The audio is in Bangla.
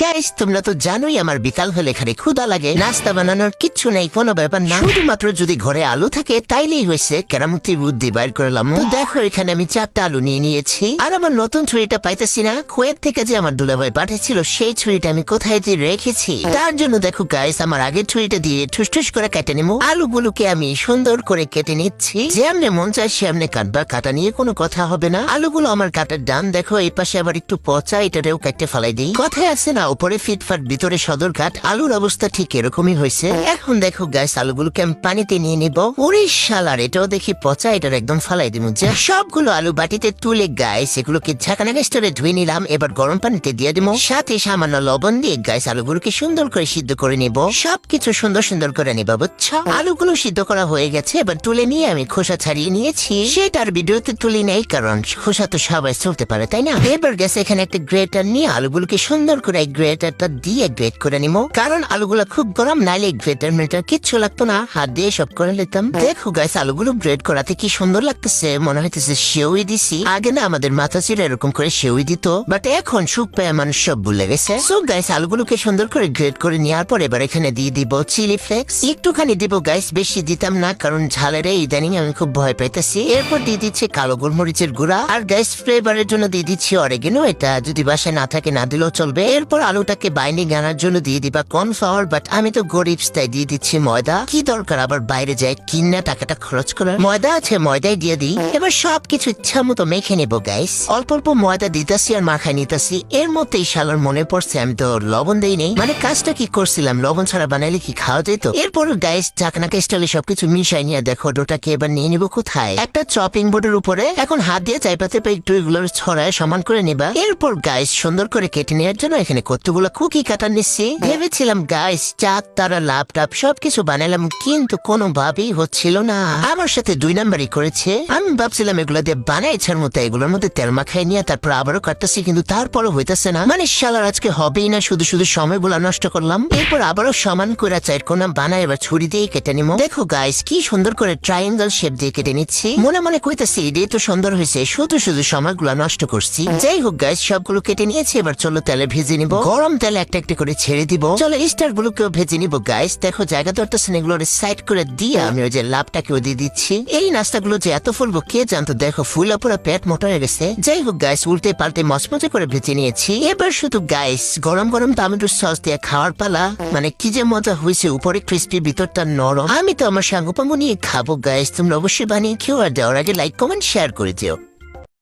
গাইস তোমরা তো জানোই আমার বিকাল হলে এখানে ক্ষুধা লাগে, নাস্তা বানানোর কিচ্ছু নেই, কোনো ব্যাপার না, শুধুমাত্র যদি ঘরে আলু থাকে তাইলেই হয়েছে। কেরামতি বুদ্ধি বাইর করলাম। তো দেখো এখানে আমি 4টা আলু নিয়ে নিয়েছি, আর আমার নতুন ছুরিটা পাইতেছি না। কুয়েত থেকে যে আমার দুলাভাই পাঠিয়েছিল সেই ছুরিটা আমি কোথায় দিয়ে রেখেছি। তার জন্য দেখো গাইস আমার আগের ছুরিটা দিয়ে ঠুস করে কেটে নেবো। আলুগুলোকে আমি সুন্দর করে কেটে নিচ্ছি, যেমনে মন চায় সেমনে কাটবা, কাটা নিয়ে কোনো কথা হবে না। আলুগুলো আমার কাটার ডান, দেখো এই পাশে আবার একটু পচা, এটাতেও কেটে ফেলাই দিই। কথায় আছে না, উপরে ফিটফাট ভিতরে সদর কাট। আলুর অবস্থা ঠিক এরকমই হয়েছে। এখন দেখো গাইস আলুগুলোকে আমি পানিতে নিয়ে নিব। ওরে শালার, এটাও দেখি পচা, এটার একদম ফালাই দিব। যে সবগুলো আলু বাটিতে তুলে গাইস এগুলোকে ঝাঁকানা স্টোরে ধুয়ে নিলাম। এবার গরম পানিতে দিয়ে দিব, সাথে সামান্য লবণ দিয়ে গাইস আলুগুলোকে সুন্দর করে সিদ্ধ করে নিব। সবকিছু সুন্দর করে নিবা, বুঝছো? আলুগুলো সিদ্ধ করা হয়ে গেছে, এবার তুলে নিয়ে আমি খোসা ছাড়িয়ে নিয়েছি। সেটার ভিডিওতে তুলি নেই, কারণ খোসা তো সবাই চলতে পারে, তাই না? এবার গেছে এখানে একটা গ্রেটার নিয়ে আলুগুলোকে সুন্দর করে গ্রেটারটা দিয়ে গ্রেট করে নিবো, কারণ আলুগুলো খুব গরম, নাইলে গ্রেটার মেটার কিচ্ছু লাগতো না, হাত দিয়ে সব করে নিতাম। দেখো গাইস আলুগুলো গ্রেট করাতে কি সুন্দর লাগতেছে, মনে হইতেছে সেউই দিছি। আগে না আমাদের মাথা ছিল এরকম করে সেউই দিত, বাট এখন সুখ পেয়ে মানুষ সব ভুলে গেছে। সো গাইস আলুগুলোকে সুন্দর করে গ্রেট করে নেওয়ার পর এবার এখানে দিয়ে দিব চিলি ফ্লেক্স, একটুখানি দিব গাইস, বেশি দিতাম না, কারণ ঝালের ইদানিং আমি খুব ভয় পাইতেছি। এরপর দিয়ে দিচ্ছি কালো গোলমরিচের গুঁড়া, আর গাইস ফ্লেভারের জন্য দিয়ে দিচ্ছি অরেগেনো, এটা যদি বাসায় না থাকে না দিলেও চলবে। এরপর আলুটাকে বাইন্ডিং আনার জন্য দিয়ে দিবা কর্নফ্লাওয়ার, বাট আমি তো গরিব তাই দিয়ে দিচ্ছি ময়দা। কি দরকার আবার বাইরে যায় কিনা টাকাটা খরচ করার, ময়দা আছে ময়দাই দিয়ে দিই। এবার সবকিছু ইচ্ছা মতো মেখে নেবো গাইস, অল্প অল্প ময়দা দিতেছি আর মাখায় নিতেছি। এর মধ্যেই শালার মনে পড়ছে আমি তো লবণ দেই নেই, মানে কাজটা কি করছিলাম, লবণ ছাড়া বানাইলে কি খাওয়া যেত? এরপর গাইস ঢাকনাকে স্টাইলে সবকিছু মিশাই নিয়ে দেখো ডোটাকে এবার নিয়ে নিবো কোথায়, একটা চপিং বোর্ডের উপরে। এখন হাত দিয়ে চাইপাতে একটু এগুলো ছড়ায় সমান করে নিবা। এরপর গাইস সুন্দর করে কেটে নেওয়ার জন্য এখানে কতগুলো কুকি কাটা নিচ্ছি। ভেবেছিলাম গাইস চাঁদ তারা ল্যাপটপ সবকিছু বানালাম, কিন্তু কোনোভাবেই হচ্ছিল না, আমার সাথে 2 নাম্বারই করেছে। আমি ভাবছিলাম এগুলো দিয়ে বানাই ইচ্ছার মতো, এগুলোর মধ্যে তেল মাখাই নিয়ে তারপর আবারও কাটতেছি, কিন্তু তারপরও হইতেছে না। মানে শালার আজকে হবেই না, শুধু সময়গুলো নষ্ট করলাম। এরপর আবারও সমান করে 4 কোনা বানাই এবার ছুরি দিয়ে কেটে নিবো। দেখো গাইস কি সুন্দর করে ট্রায়াঙ্গেল শেপ দিয়ে কেটে নিচ্ছি, মনে মনে কইতেছি এটাই তো সুন্দর হয়েছে, শুধু সময়গুলো নষ্ট করছি। যাই হোক গাইস সবগুলো কেটে নিয়েছি, এবার চলো তেলে ভেজে নিব। গরম তেলে একটা একটা করে ছেড়ে দিব। চলো স্টার গুলোকেও ভেজে নিব গাইস। দেখো জায়গা ধরতেছেন, এগুলো সাইড করে দিয়ে আমি ওই যে লাভটাকেও দিয়ে দিচ্ছি। এই নাস্তাগুলো যে এত ফুলবো কে জানতো, দেখো ফুলা পুরা পেট মোটা হয়ে গেছে। যাই হোক গাইস উল্টে পাল্টে মচমচে করে ভেজে নিয়েছি। এবার শুধু গাইস গরম টমেটো সস দিয়ে খাওয়ার পালা, মানে কি যে মজা হয়েছে, উপরে ক্রিস্পি ভিতরটা নরম। আমি তো আমার সাঙ্গপাঙ্গ নিয়ে খাবো গাইস, তোমরা অবশ্যই বানিয়ে খেও, আর দেওয়ার আগে লাইক কমেন্ট শেয়ার করে দিও।